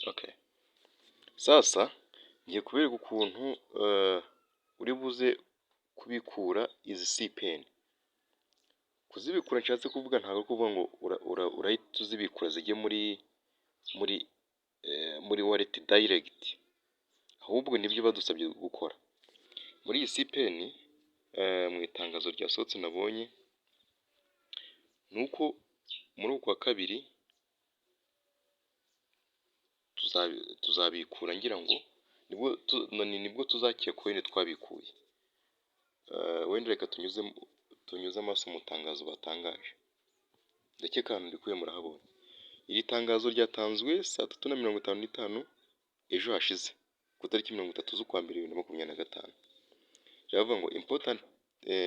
Okay. Sasa ngiye kubereka ukuntu uri buze kubikura izi CPN. Kuzibikura nshatse kuvuga ntabwo ari kuvuga ngo urahita uzibikura zijye muri wallet direct, ahubwo nibyo badusabye gukora. Muri iyi CPN mu itangazo ryasohotse nabonye nuko muri uku kwa kabiri tuzabikura ngira ngo nibwo tuzakira coin twabikuye. Wenda reka tunyuze amaso mu tangazo batangaje. Ndakeka ahantu ndikuye murahabona. Iri tangazo ryatanzwe saa 3:55 ejo hashize ku tariki 30 z'ukwa mbere 2025. Riravuga ngo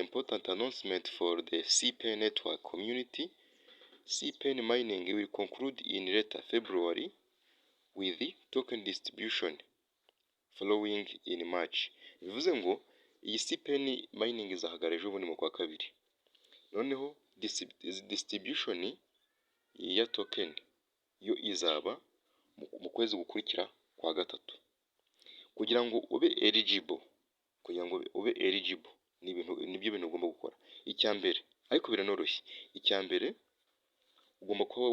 important announcement for the CPN network community. CPN mining will conclude in later February with the token distribution following in March. Bivuze ngo iyi CPN mining izahagarara ejo bundi mu kwa kabiri. Noneho distribution ya token yo izaba mu kwezi gukurikira kwa gatatu. Kugira ngo ube eligible nibyo bintu ugomba gukora. Icya mbere ariko biranoroshye. Icya mbere ugomba kuba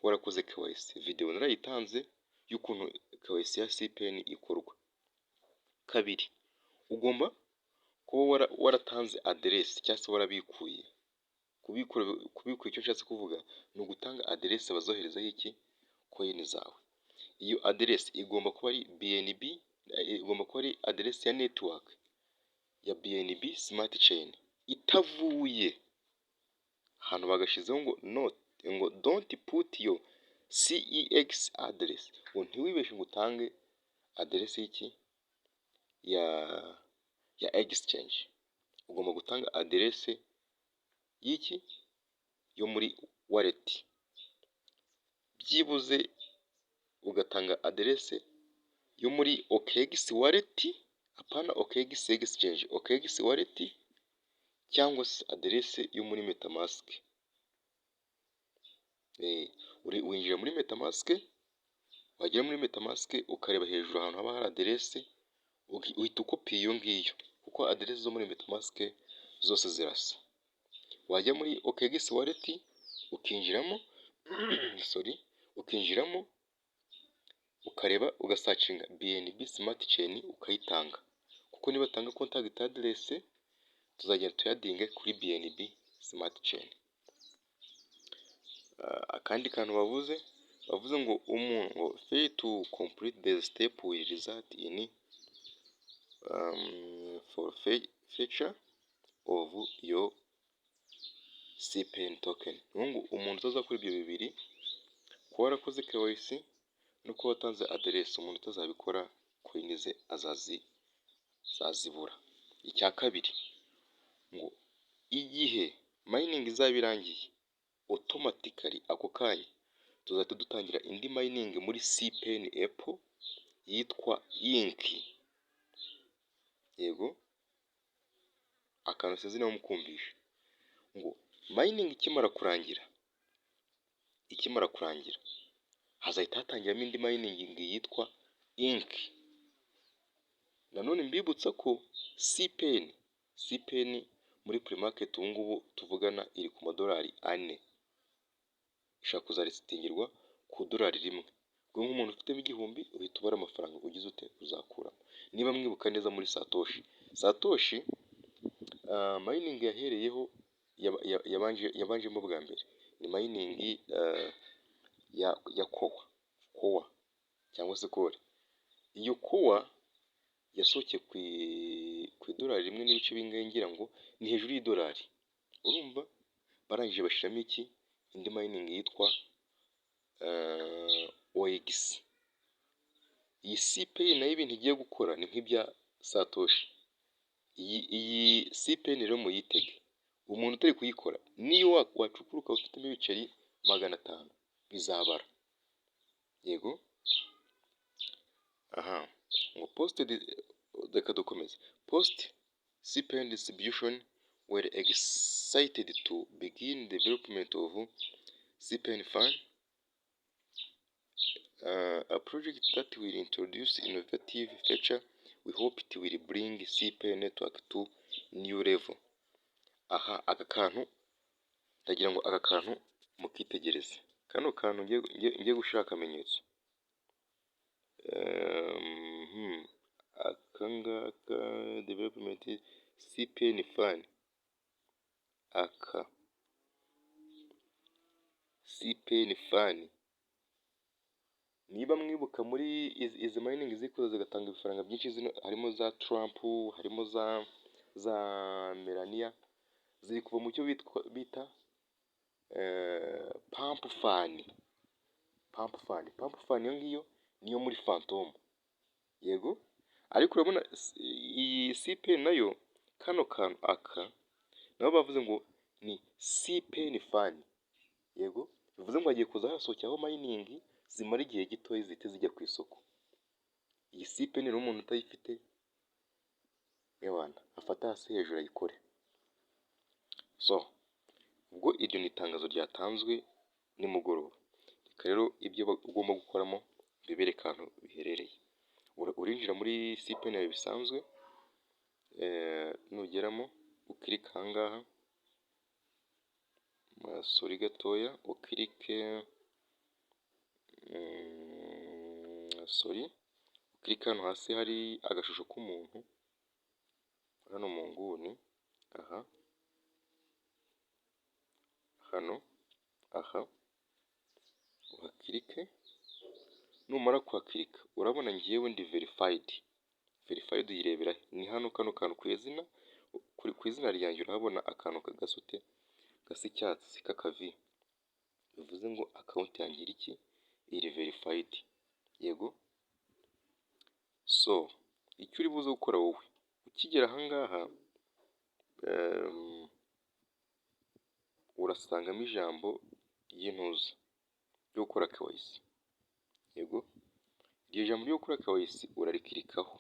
warakoze KYC. Video narayitanze y'ukuntu KYC ya CPN ikorwa. Kabiri, ugomba kuba waratanze address cyangwa se warabikuye. Kubikura icyo nshatse kuvuga ni ugutanga address bazoherezaho iki coin zawe. Iyo address igomba kuba ari BNB, igomba kuba ari address ya network ya BNB Smart Chain itavuye ahantu bagashizeho ngo don't put your CEX address. Ngo ntiwibeshe ngo utange address y'iki ya exchange. Ugomba gutanga address y'iki yo muri wallet. Byibuze ugatanga address yo muri OKX wallet, apana OKX exchange, OKX wallet cyangwa se address yo muri MetaMask. Winjira muri MetaMask, wagera muri MetaMask ukareba hejuru ahantu haba hari address, uhita ukopi iyo ngiyo kuko address zo muri MetaMask zose zirasa. Wajya muri OKX wallet ukinjiramo ukinjiramo ukareba ugasacinga BNB Smart Chain ukayitanga, kuko niba tanga contact address tuzagenda tuyadinge kuri BNB Smart Chain. Akandi kantu bavuze ngo umuntu fail to complete the step will result in forfeiture of your CPN token. Ngo umuntu utazakora ibyo bibiri, kuba warakoze KYC no kuba watanze address, umuntu utazabikora coin ze azazibura. Icya kabiri ngo igihe mining izaba irangiye automatically ako kanya tuzahita dutangira indi mining muri CPN Apple yitwa Ink. Yego akantu sinzi nawe mukumvisha ngo mining ikimara kurangira hazahita hatangiramo indi mining yitwa Ink. Nanone mbibutsa ko CPN muri pre-market ubu ngubu tuvugana iri ku $4. Ishaka kuzarisitingirwa ku $1. Ubwo nk'umuntu ufitemo 1000 uhita ubara amafaranga ugize ute uzakura. Niba mwibuka neza muri Satoshi mining yahereyeho yabanjemo bwa mbere ni mining ya Koa cyangwa se Core. Iyo Koa yasohokeye ku $1.n'ibice bingahe ngira ngo ni hejuru $1. Urumva barangije bashiramo iki indi mining yitwa OX. Iyi CPN nayo ibintu igiye gukora ni nk'ibya Satoshi. Iyi CPN rero muyitege. Umuntu utari kuyikora niyo wacukuruka ufitemo ibiceri 500 bizabara. Yego. Ngo reka dukomeze. Post CPN distribution were excited to begin development of CPN fund a project that will introduce innovative feature. We hope it will bring CPay network to new level. Aha aka kantu ndagira ngo aka kantu mukitegereze. Kano kantu ngiye gushira akamenyetso. Akangaka development CPay ni fan. Aka CPay ni fan. Niba mwibuka muri izi mining zikoze zigatanga ibifaranga byinshi, zino harimo za Trump, harimo za Melania, ziri kuva mu cyo bita pump fan. Pump fan yo ngiyo niyo muri Phantom. Yego, ariko urabona iyi CPay nayo kano kantu aka nabo bavuze ngo ni CPay ni fan. Yego, bivuze ngo hagiye kuza hasohokeho mining zimara igihe gitoya zihite zijya ku isoko. Iyi CPay ni umuntu utayifite y'abana afata hasi hejuru ayikore. So ubwo iryo ni itangazo ryatanzwe nimugoroba. Reka rero ibyo ugomba gukoramo bibereka ahantu biherereye. Urinjira muri CPay nayo bisanzwe, nugeramo ukirika ahangaha, sorry gatoya, ukirike ukirika hano hasi hari agashusho k'umuntu hano mu nguni, aha hano, aha uhakirike. Numara kuhakirika urabona ngiyewe ndi verified uyirebera ni hano kano kantu ku izina ryanjye urahabona akantu kagasute gasa icyatsi k'akavi, bivuze ngo account yanjye iri verified. Yego, so icyo uri buze gukora wowe ukigera ahangaha, urasangamo ijambo ry'intuza ryo gukora KYC. Yego, iryo jambo ryo gukora KYC urarikirikaho.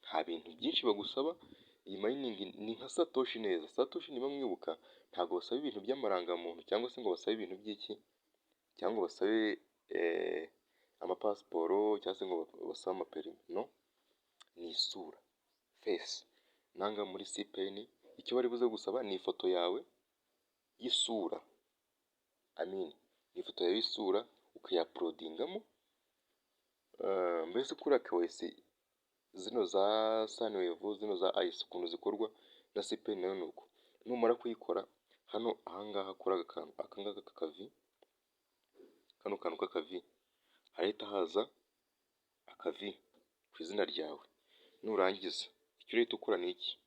Nta bintu byinshi bagusaba. Iyi mining ni nka Satoshi neza. Satoshi niba mwibuka ntabwo basaba ibintu by'amarangamuntu cyangwa se ngo basabe ibintu by'iki, cyangwa basabe amapasiporo cyangwa se ngo basabe amaperimi. No, ni isura, face. Nanga muri CPay ni icyo bari buze gusaba ni ifoto yawe y'isura. Ni ifoto yawe y'isura ukayaploadingamo. Mbese kuri KYC zino za Sunwave, zino za Ice ukuntu zikorwa na CPay nayo nuko. Numara kuyikora hano ahangaha kuri akangaka k'akavi, kano kantu k'akavi, harahita haza akavi ku izina ryawe. Nurangiza icyo urahita ukora ni iki?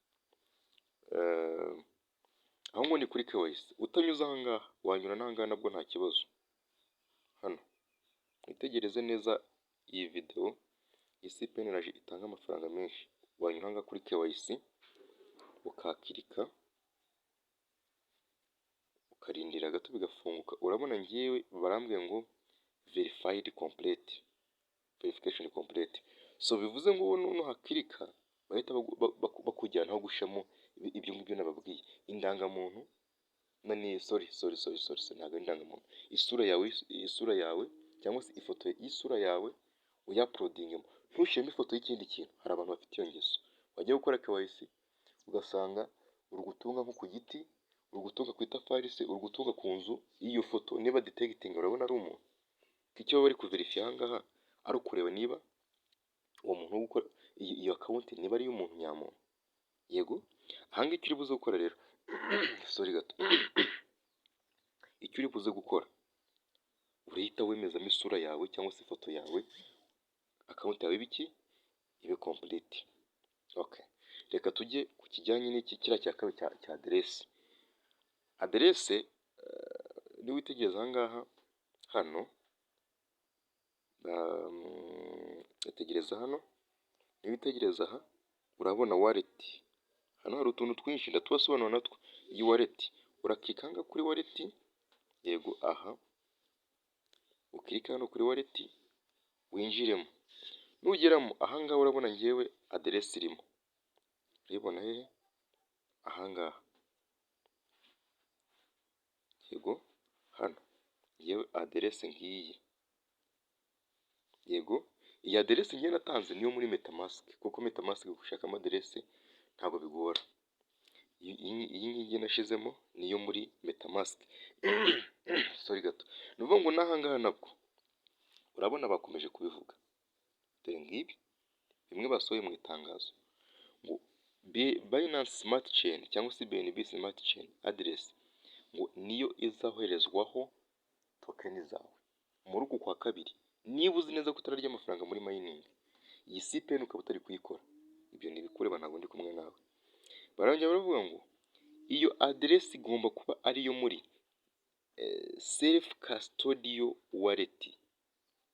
Aho ngo ni kuri KYC. Utanyuze ahangaha wanyura n'ahangaha nabwo nta kibazo. Hano mwitegereze neza iyi video. Iyi CPay naje itanga amafaranga menshi. Wanyura ahangaha kuri KYC ukakirika ukarindira gato bigafunguka. Urabona ngiyewe barambwiye ngo verified complete, verification complete. So bivuze ngo wowe nuhakirika bahita bakujyana aho gushamo ibyo ngibyo nababwiye. Indangamuntu sorry ntabwo indangamuntu, isura yawe cyangwa se ifoto y'isura yawe uyaploadingemo. Ntushyiremo ifoto y'ikindi kintu. Hari abantu bafite iyo ngeso, wajya gukora KYC ugasanga uri gutunga nko ku giti, uri gutunga ku itafari se, uri gutunga ku nzu. Iyo foto niba detecting urabona ari umuntu, icyo bari kuverifya ahangaha ari ukureba niba uwo muntu gukora iyo account niba ari iy'umuntu nyamuntu. Yego, ahangaha icyo uri buze gukora rero sorry gato icyo uri buze gukora urahita wemezamo isura yawe cyangwa se ifoto yawe, account yawe ibe complete. Okay, reka tujye ku kijyanye n'iki kiriya cya kabiri cya aderese. Niba witegereza ahangaha hano, tegereza hano, niba witegereza aha urabona wallet. Hano hari utuntu twinshi ndatubasobanura natwo. Iyi wallet urakika ahangaha kuri wallet. Yego, aha ukirika hano kuri wallet winjiremo. Nugeramo ahangaha urabona ngewe aderese irimo. Uribona hehe? Ahangaha. Yego, hano ngewe aderese ngiyi. yego, iyi aderesi ngiye natanze niyo muri metamask, kuko metamask gushakamo aderesi ntabwo bigora. Iyi ngiyi nashizemo niyo muri metamask. Sorry gato. Ni ukuvuga ngo n'aha ngaha nabwo urabona bakomeje kubivuga, dore ngibi bimwe basohoye mu itangazo ngo Binance Smart Chain cyangwa se BNB Smart Chain address ngo niyo izaherezwaho tokeni zawe muri uku kwa kabiri, niba uzi neza ko utararya amafaranga muri mining, iyi CPN ukaba utari kuyikora, ibyo ntibikureba, ntabwo ndi kumwe nawe. Barongera baravuga ngo iyo aderesi igomba kuba ariyo muri self custodial wallet.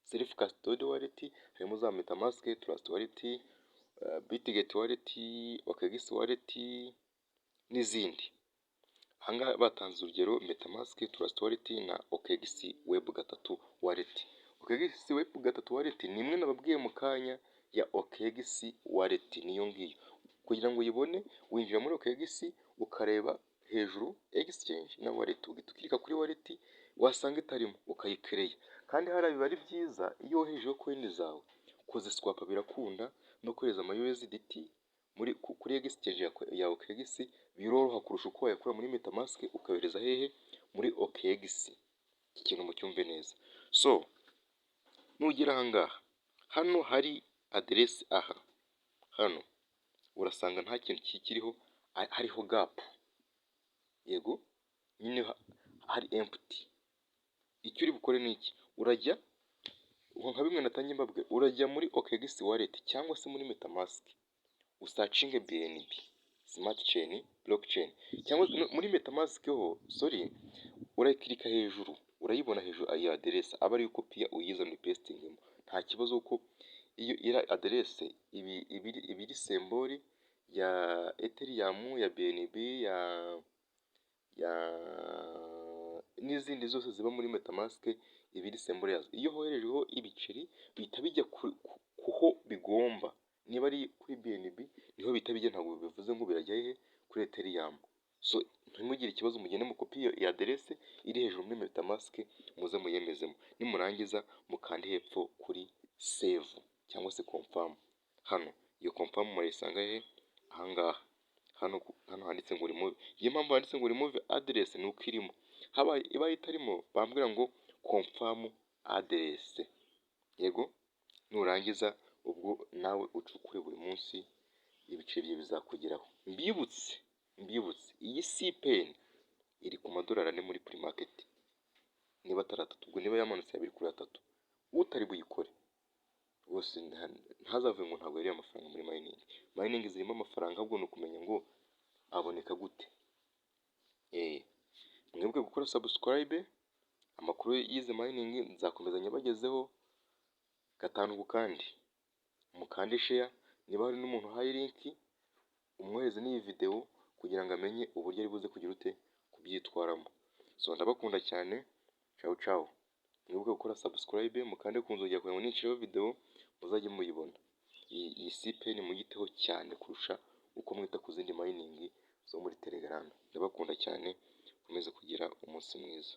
Self custodial wallet harimo za metamask, trust wallet, bitget wallet, OKX wallet n'izindi. Ahangaha batanze urugero metamask, trust wallet na OKX web 3 wallet. OKX web 3 wallet ni imwe nababwiye mu kanya ya OKX wallet, niyo ngiyo. Kugira ngo uyibone winjira muri OKX ukareba hejuru exchange na wallet, ugitukirika kuri wallet wasanga itarimo ukayikereya. Kandi hari biba ari byiza iyo woherejeho coin zawe kuziswapa, birakunda no kohereza ama USDT kuri exchange ya OKX biroroha kurusha uko wayakura muri metamask ukayohereza hehe muri OKX. Iki kintu mucyumve neza. So nugera ahangaha, hano hari aderesi aha, hano urasanga nta kintu kikiriho, hariho gap, yego nyine hari empty. Icyo uri bukore ni iki, urajya nka bimwe natangiye mbabwira, urajya muri OKX wallet cyangwa se muri metamask usacinge BNB Smart Chain blockchain, cyangwa muri metamask ho urayikirika hejuru, urayibona hejuru ya aderesi, aba ari kopiya uyizana uyipestingemo, nta kibazo kuko iyo ira aderesi ibiri sembori ya Ethereum, ya BNB, ya n'izindi zose ziba muri metamask, ibiri sembori yazo. Iyo hoherejeho ibiceri bihita bijya kuho bigomba, niba ari kuri BNB niho bihita bijya, ntabwo bivuze ngo birajya hehe kuri Ethereum. So ntimugire ikibazo, mugende mu kopi ya aderesi iri hejuru muri metamask muze muyemezemo, nimurangiza mukande hepfo kuri save cyangwa se confirm. Hano iyo confirm murayisanga hehe, ahangaha hano handitse ngo remove. Iyo mpamvu handitse ngo remove address ni uko irimo, habaye ibaye itarimo bambwira ngo confirm address, yego. Nurangiza ubwo nawe ucukure buri munsi ibiceri bye bizakugeraho. Mbibutse iyi CPN iri ku madolari ane muri pre market, niba atari atatu, ubwo niba yamanutse yabiri kuri atatu. Utari buyikore rwose ntazavuge ngo ntabwo yariye amafaranga muri mining. Mining zirimo amafaranga, ahubwo ni ukumenya ngo aboneka gute. Mwibuke gukora subscribe, amakuru y'izi mining nzakomeza nyabagezeho gatanu ku kandi. Mukande share, niba hari n'umuntu uhaye link umwohereze n'iyi video kugira ngo amenye uburyo ari buze kugira ute kubyitwaramo. So ndabakunda cyane, ciao ciao. Mwibuke gukora subscribe, mukande ku nzogera kugira ngo ninshireho video muzajye muyibona. Iyi CPN muyiteho cyane kurusha uko mwita ku zindi mining zo muri Telegram. Ndabakunda cyane, mukomeze kugira umunsi mwiza.